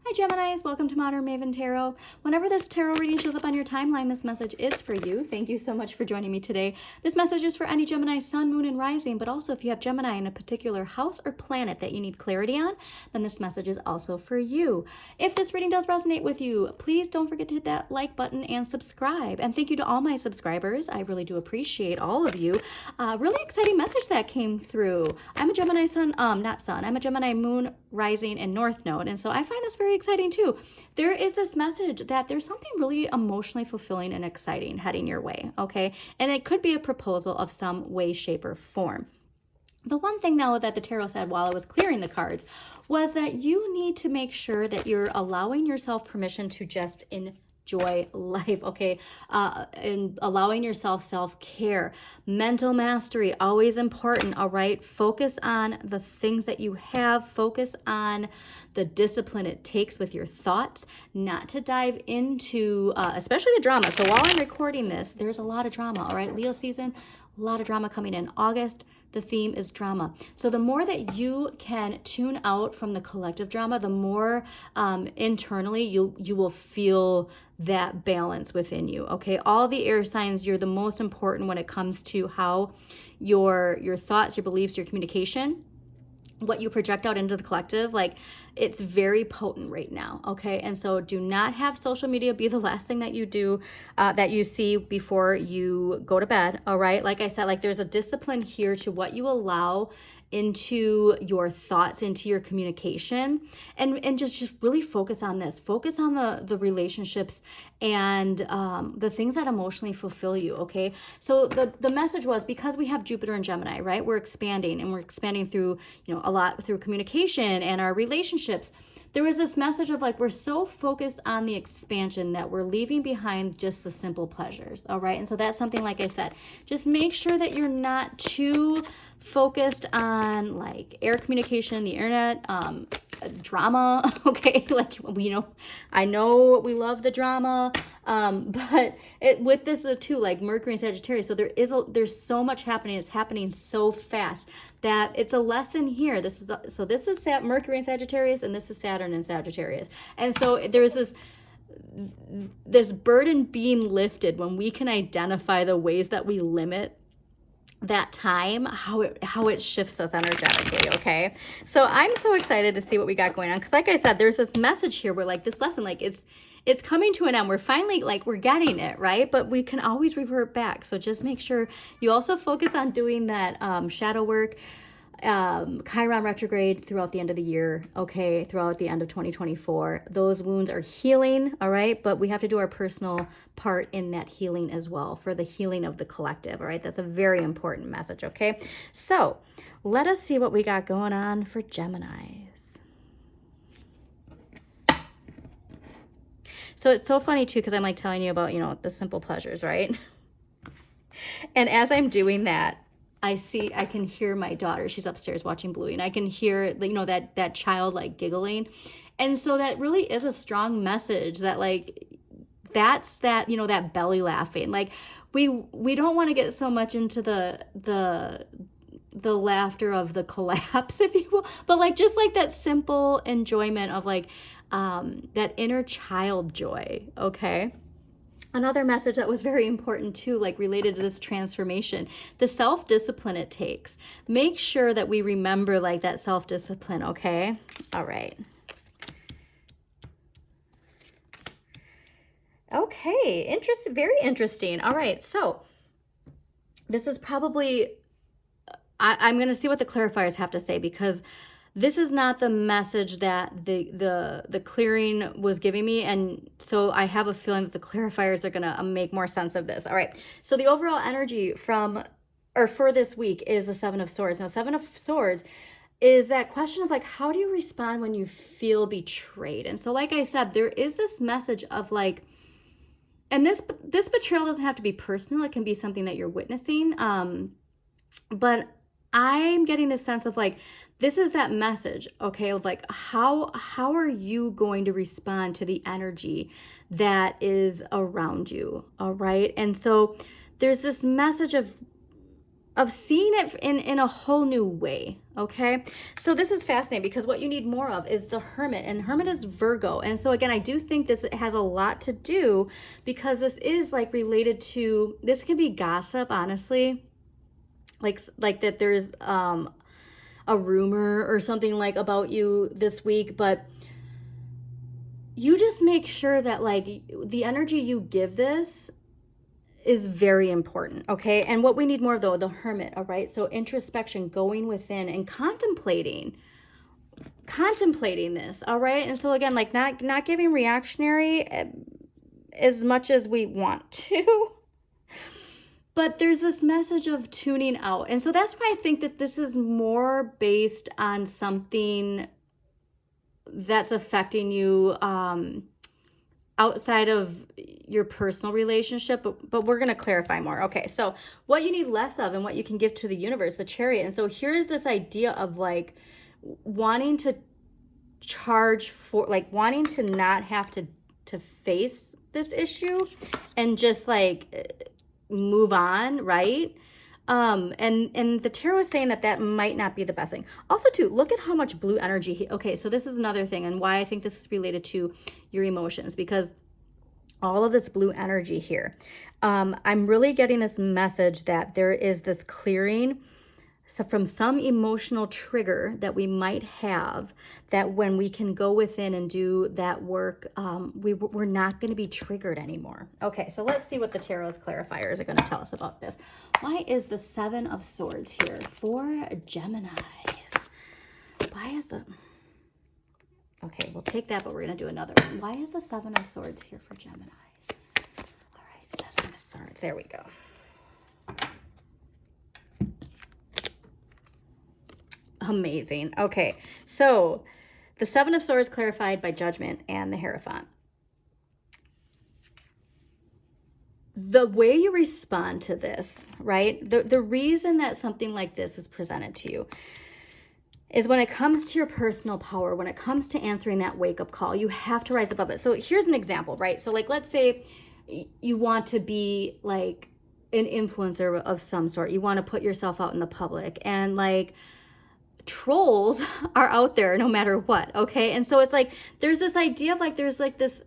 Hi Geminis, welcome to Modern Maven Tarot. Whenever this tarot reading shows up on your timeline, this message is for you. Thank you so much for joining me today. This message is for any Gemini sun, moon, and rising, but also if you have Gemini in a particular house or planet that you need clarity on, then this message is also for you. If this reading does resonate with you, please don't forget to hit that like button and subscribe. And thank you to all my subscribers. I really do appreciate all of you. Really exciting message that came through. I'm a Gemini sun, I'm a Gemini moon, rising, and north node, and so I find this very exciting too. There is this message that there's something really emotionally fulfilling and exciting heading your way, okay? And it could be a proposal of some way, shape, or form. The one thing, though, that the tarot said while I was clearing the cards was that you need to make sure that you're allowing yourself permission to just enjoy life, okay? And allowing yourself self-care, mental mastery, always important, all right? Focus on the things that you have. Focus on the discipline it takes with your thoughts, not to dive into, especially the drama. So while I'm recording this, there's a lot of drama, all right? Leo season, a lot of drama coming in August. The theme is drama. So the more that you can tune out from the collective drama, the more internally you will feel that balance within you, okay? All the air signs, you're the most important when it comes to how your thoughts, your beliefs, your communication, what you project out into the collective, like it's very potent right now, okay? And so do not have social media be the last thing that you do, that you see before you go to bed, all right? Like I said, like there's a discipline here to what you allow into your thoughts, into your communication, and just really focus on this. Focus on the relationships and the things that emotionally fulfill you, okay? So the message was, because we have Jupiter and Gemini, right? We're expanding, and we're expanding through, a lot through communication and our relationships. There was this message of like, we're so focused on the expansion that we're leaving behind just the simple pleasures, all right? And so that's something, like I said, just make sure that you're not too focused on like air communication, the internet, drama, okay? Like, I know we love the drama, but with this too, like Mercury and Sagittarius, so there's so much happening. It's happening so fast that it's a lesson here. This is Mercury and Sagittarius, and this is Saturn and Sagittarius. And so there's this burden being lifted when we can identify the ways that we limit that time, how it shifts us energetically, okay? So I'm so excited to see what we got going on, because like I said, there's this message here where like this lesson, like it's coming to an end. We're finally, like, we're getting it, right? But we can always revert back. So just make sure you also focus on doing that shadow work, Chiron retrograde throughout the end of the year, okay, throughout the end of 2024. Those wounds are healing, all right, but we have to do our personal part in that healing as well, for the healing of the collective, all right? That's a very important message, okay? So let us see what we got going on for Geminis. So it's so funny too, because I'm like telling you about, the simple pleasures, right? And as I'm doing that, I can hear my daughter. She's upstairs watching Bluey, and I can hear, that child like giggling. And so that really is a strong message that like, that's that, that belly laughing. Like we don't want to get so much into the laughter of the collapse, if you will, but like, just like that simple enjoyment of like, that inner child joy, okay? Another message that was very important too, like related to this transformation, the self-discipline it takes. Make sure that we remember like that self-discipline, okay? All right. Okay, very interesting. All right, so this is probably, I'm going to see what the clarifiers have to say, because this is not the message that the clearing was giving me, and so I have a feeling that the clarifiers are gonna make more sense of this. All right, so the overall energy for this week is the Seven of Swords. Now, Seven of Swords is that question of like, how do you respond when you feel betrayed? And so, like I said, there is this message of like, and this betrayal doesn't have to be personal. It can be something that you're witnessing, but I'm getting this sense of like, this is that message, okay, of like, how are you going to respond to the energy that is around you, all right? And so there's this message of seeing it in a whole new way, okay? So this is fascinating because what you need more of is the Hermit, and Hermit is Virgo. And so again, I do think this has a lot to do because this is like related to, this can be gossip, honestly, like that there's a rumor or something like about you this week, but you just make sure that like the energy you give this is very important, okay? And what we need more of, though, the Hermit, all right? So introspection, going within and contemplating this, all right? And so again, like not giving reactionary as much as we want to, but there's this message of tuning out. And so that's why I think that this is more based on something that's affecting you outside of your personal relationship, but we're going to clarify more. Okay, so what you need less of and what you can give to the universe, the Chariot. And so here's this idea of like wanting to charge for, like wanting to not have to face this issue and just like move on, right? And the tarot is saying that might not be the best thing. Also, too, look at how much blue energy. Okay, so this is another thing and why I think this is related to your emotions, because all of this blue energy here, I'm really getting this message that there is this clearing. So from some emotional trigger that we might have, that when we can go within and do that work, we're not going to be triggered anymore. Okay, so let's see what the Tarot's clarifiers are going to tell us about this. Why is the Seven of Swords here for Geminis? Why is the... Okay, we'll take that, but we're going to do another one. Why is the Seven of Swords here for Geminis? All right, Seven of Swords. There we go. Amazing. Okay, so the Seven of Swords clarified by Judgment and the Hierophant. The way you respond to this, right? The reason that something like this is presented to you is when it comes to your personal power, when it comes to answering that wake-up call, you have to rise above it. So here's an example, right? So like, let's say you want to be like an influencer of some sort. You want to put yourself out in the public, and like trolls are out there no matter what, okay? And so it's like there's this idea of like there's like this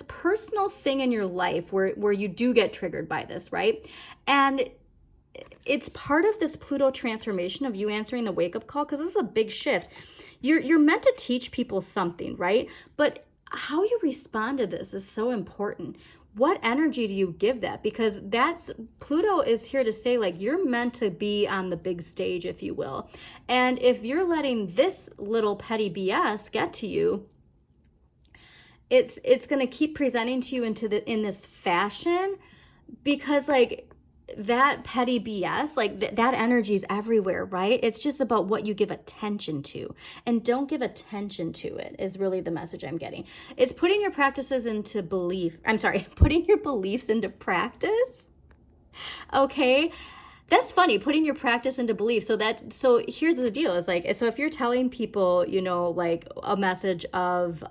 personal thing in your life where you do get triggered by this, right? And it's part of this Pluto transformation of you answering the wake-up call, because this is a big shift. You're meant to teach people something, right? But how you respond to this is so important. What energy do you give that? Because that's, Pluto is here to say, like, you're meant to be on the big stage, if you will. And if you're letting this little petty BS get to you, it's going to keep presenting to you in this fashion, because like that petty BS, like that energy is everywhere, right? It's just about what you give attention to, and don't give attention to it is really the message I'm getting. It's putting your practices into belief. I'm sorry, putting your beliefs into practice. Okay. That's funny, putting your practice into belief. So here's the deal, is like, so if you're telling people, you know, like a message of,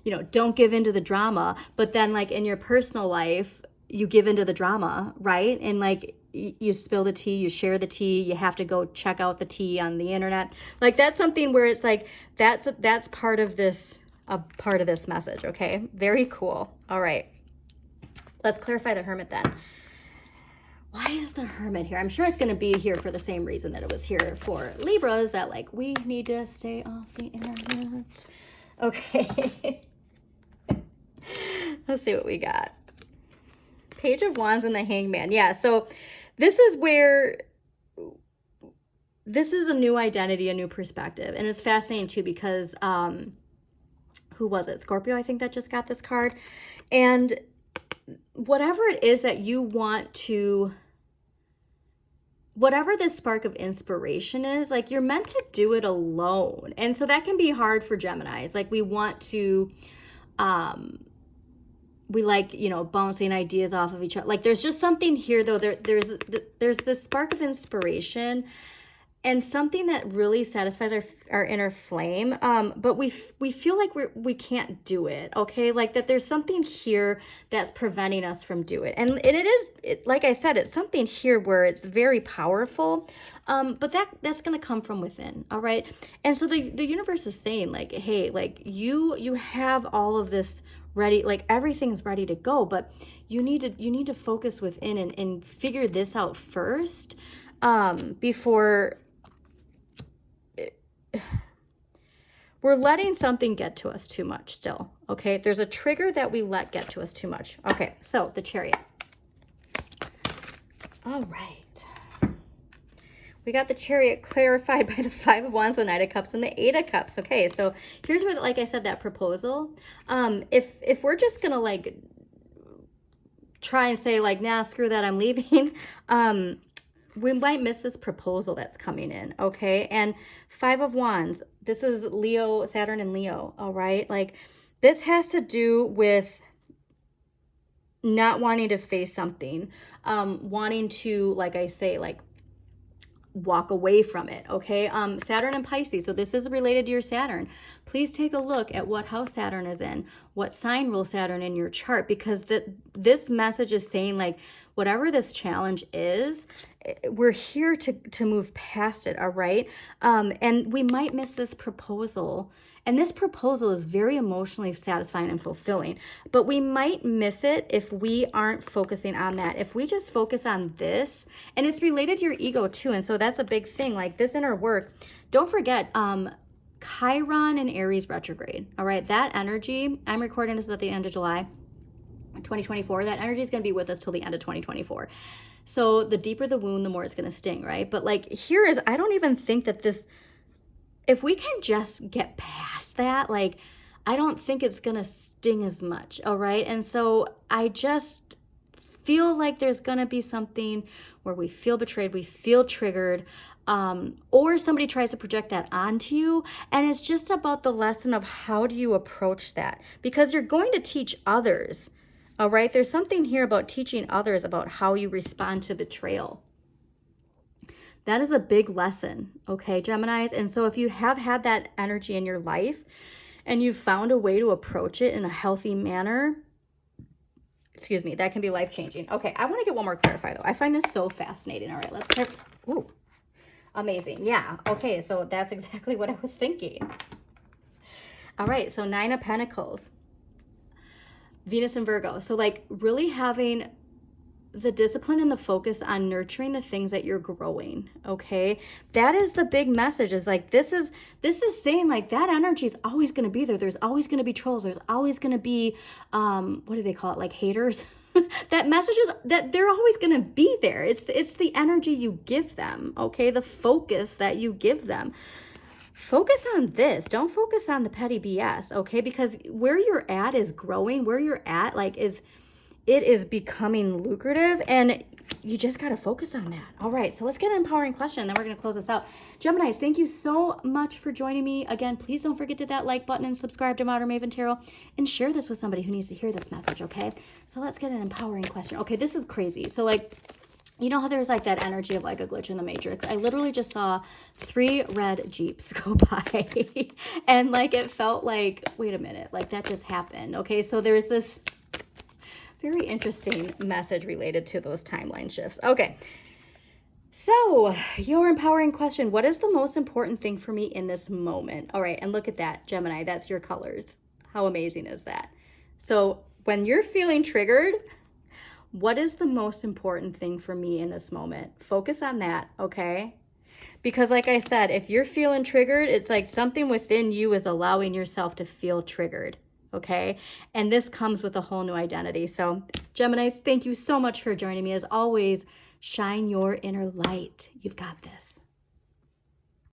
you know, don't give into the drama, but then like in your personal life, you give into the drama, right? And like you spill the tea, you share the tea, you have to go check out the tea on the internet. Like that's something where it's like, that's part of this, message. Okay. Very cool. All right. Let's clarify the Hermit then. Why is the Hermit here? I'm sure it's going to be here for the same reason that it was here for Libras, that like we need to stay off the internet. Okay. Let's see what we got. Page of Wands and the Hangman. Yeah, so this is where, this is a new identity, a new perspective. And it's fascinating too, because who was it? Scorpio, I think, that just got this card. And whatever it is that you want to, whatever this spark of inspiration is, like you're meant to do it alone. And so that can be hard for Geminis. Like we want to, we like, you know, bouncing ideas off of each other. Like there's just something here though, there's this spark of inspiration, and something that really satisfies our inner flame, but we feel like we can't do it, okay? Like that there's something here that's preventing us from doing it. And it is, like I said, it's something here where it's very powerful, but that's going to come from within, all right? And so the universe is saying like, hey, like you have all of this ready, like everything's ready to go, but you need to focus within and figure this out first, before we're letting something get to us too much still, okay? There's a trigger that we let get to us too much. Okay, so the Chariot. All right. We got the Chariot clarified by the Five of Wands, the Knight of Cups, and the Eight of Cups. Okay, so here's where, like I said, that proposal. If we're just gonna like try and say like, nah, screw that, I'm leaving, we might miss this proposal that's coming in, okay? And Five of Wands, this is Leo, Saturn and Leo, all right? Like, this has to do with not wanting to face something, wanting to, like I say, like, walk away from it, okay? Saturn and Pisces, so this is related to your Saturn. Please take a look at what house Saturn is in, what sign rules Saturn in your chart, because this message is saying like, whatever this challenge is, we're here to move past it, all right? And we might miss this proposal. And this proposal is very emotionally satisfying and fulfilling, but we might miss it if we aren't focusing on that. If we just focus on this, and it's related to your ego too, and so that's a big thing, like this inner work. Don't forget, Chiron and Aries retrograde, all right? That energy, I'm recording this at the end of July 2024, that energy is going to be with us till the end of 2024. So the deeper the wound, the more it's going to sting, right? But like here is, I don't even think that this, if we can just get past that, like, I don't think it's going to sting as much, all right? And so I just feel like there's going to be something where we feel betrayed, we feel triggered, or somebody tries to project that onto you. And it's just about the lesson of how do you approach that? Because you're going to teach others, all right? There's something here about teaching others about how you respond to betrayal. That is a big lesson, okay, Geminis? And so if you have had that energy in your life and you've found a way to approach it in a healthy manner, excuse me, that can be life-changing. Okay, I want to get one more clarified, though. I find this so fascinating. All right, let's clarify. Ooh, amazing. Yeah, okay, so that's exactly what I was thinking. All right, so Nine of Pentacles, Venus and Virgo. So, like, really having the discipline and the focus on nurturing the things that you're growing, okay? That is the big message, is like, this is saying like that energy is always going to be there. There's always going to be trolls. There's always going to be, what do they call it? Like haters. That message is that they're always going to be there. It's the energy you give them, okay? The focus that you give them. Focus on this. Don't focus on the petty BS, okay? Because where you're at is growing. Where you're at, like, it is becoming lucrative, and you just got to focus on that. All right, so let's get an empowering question, then we're going to close this out. Geminis, thank you so much for joining me. Again, please don't forget to hit that like button and subscribe to Modern Maven Tarot, and share this with somebody who needs to hear this message, okay? So let's get an empowering question. Okay, this is crazy. So, like, you know how there's like that energy of like a glitch in the Matrix? I literally just saw 3 red Jeeps go by, and like it felt like, wait a minute, like that just happened, okay? So there's this very interesting message related to those timeline shifts. Okay, so your empowering question: what is the most important thing for me in this moment? All right, and look at that, Gemini, that's your colors. How amazing is that? So when you're feeling triggered, what is the most important thing for me in this moment? Focus on that, okay? Because like I said, if you're feeling triggered, it's like something within you is allowing yourself to feel triggered. Okay, and this comes with a whole new identity. So Geminis, thank you so much for joining me. As always, shine your inner light. You've got this.